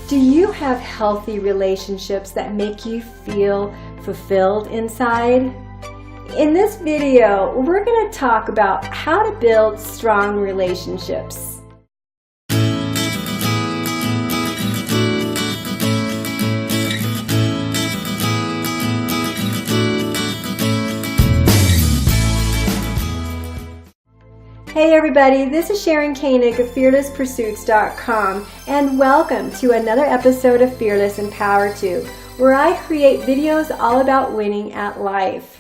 Do you have healthy relationships that make you feel fulfilled inside? In this video, we're going to talk about how to build strong relationships. Hey everybody, this is Sharon Koenig of FearlessPursuits.com and welcome to another episode of Fearless and Power To, where I create videos all about winning at life.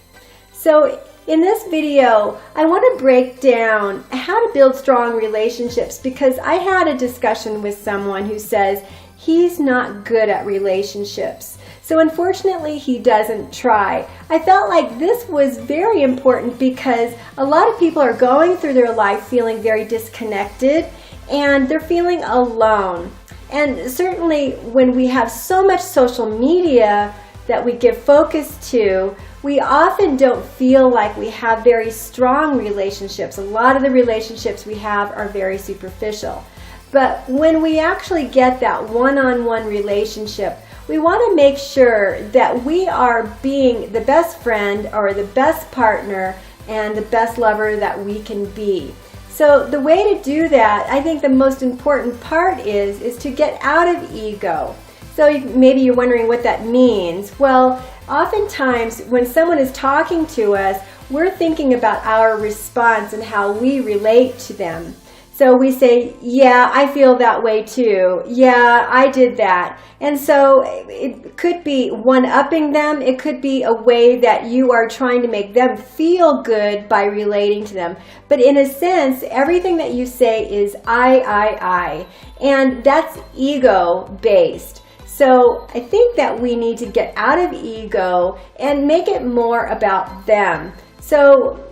So in this video, I want to break down how to build strong relationships because I had a discussion with someone who says he's not good at relationships. So unfortunately, he doesn't try. I felt like this was very important because a lot of people are going through their life feeling very disconnected and they're feeling alone. And certainly when we have so much social media that we give focus to, we often don't feel like we have very strong relationships. A lot of the relationships we have are very superficial. But when we actually get that one-on-one relationship, we want to make sure that we are being the best friend or the best partner and the best lover that we can be. So the way to do that, I think the most important part is to get out of ego. So maybe you're wondering what that means. Well, oftentimes when someone is talking to us, we're thinking about our response and how we relate to them. So we say, yeah, I feel that way too. Yeah, I did that. And so it could be one-upping them. It could be a way that you are trying to make them feel good by relating to them. But in a sense, everything that you say is I. And that's ego-based. So I think that we need to get out of ego and make it more about them. So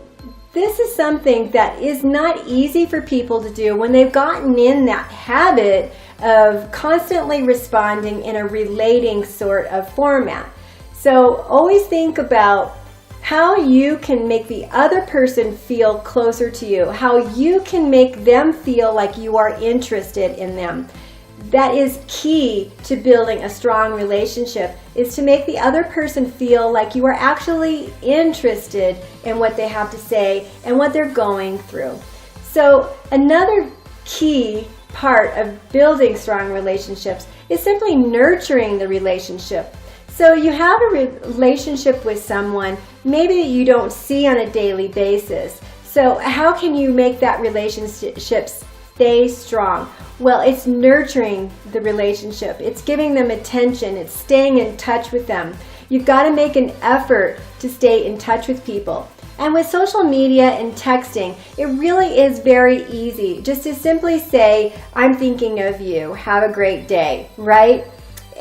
this is something that is not easy for people to do when they've gotten in that habit of constantly responding in a relating sort of format. So always think about how you can make the other person feel closer to you, how you can make them feel like you are interested in them. That is key to building a strong relationship, is to make the other person feel like you are actually interested in what they have to say and what they're going through. So another key part of building strong relationships is simply nurturing the relationship. So you have a relationship with someone maybe that you don't see on a daily basis. So how can you make that relationship stay strong? Well, it's nurturing the relationship. It's giving them attention. It's staying in touch with them. You've got to make an effort to stay in touch with people. And with social media and texting, it really is very easy just to simply say, I'm thinking of you. Have a great day, right?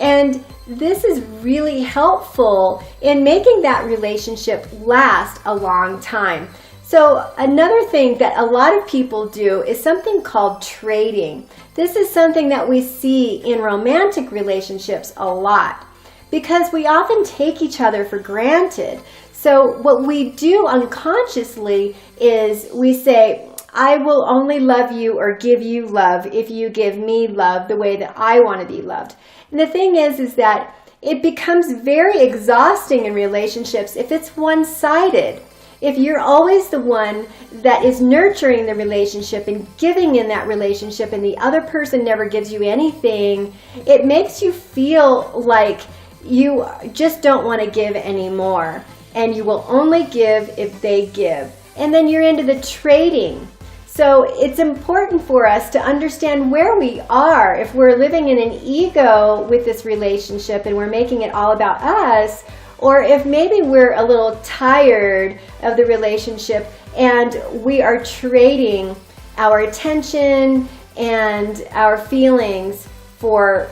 And this is really helpful in making that relationship last a long time. So another thing that a lot of people do is something called trading. This is something that we see in romantic relationships a lot because we often take each other for granted. So what we do unconsciously is we say, I will only love you or give you love if you give me love the way that I want to be loved. And the thing is that it becomes very exhausting in relationships if it's one-sided. If you're always the one that is nurturing the relationship and giving in that relationship and the other person never gives you anything, it makes you feel like you just don't want to give anymore. And you will only give if they give. And then you're into the trading. So it's important for us to understand where we are. If we're living in an ego with this relationship and we're making it all about us, or if maybe we're a little tired of the relationship and we are trading our attention and our feelings for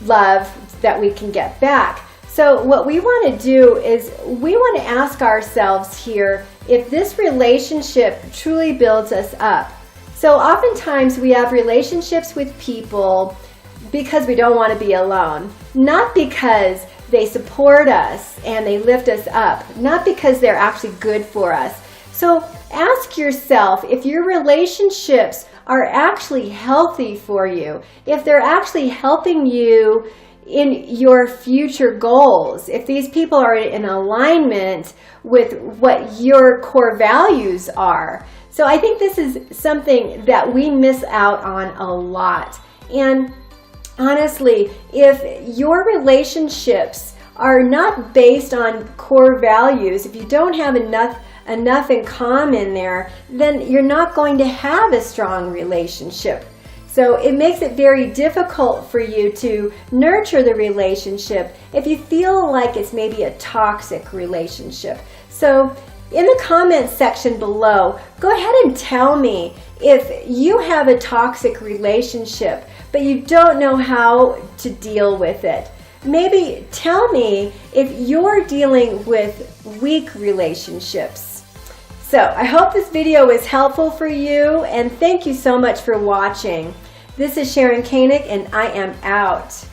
love that we can get back. So what we want to do is we want to ask ourselves here if this relationship truly builds us up. So oftentimes we have relationships with people because we don't want to be alone, not because they support us and they lift us up, not because they're actually good for us. So ask yourself if your relationships are actually healthy for you, if they're actually helping you in your future goals, if these people are in alignment with what your core values are. So I think this is something that we miss out on a lot. And honestly, if your relationships are not based on core values, if you don't have enough in common there, then you're not going to have a strong relationship. So it makes it very difficult for you to nurture the relationship if you feel like it's maybe a toxic relationship. So in the comments section below, go ahead and tell me if you have a toxic relationship, but you don't know how to deal with it. Maybe tell me if you're dealing with weak relationships. So I hope this video was helpful for you, and thank you so much for watching. This is Sharon Koenig, and I am out.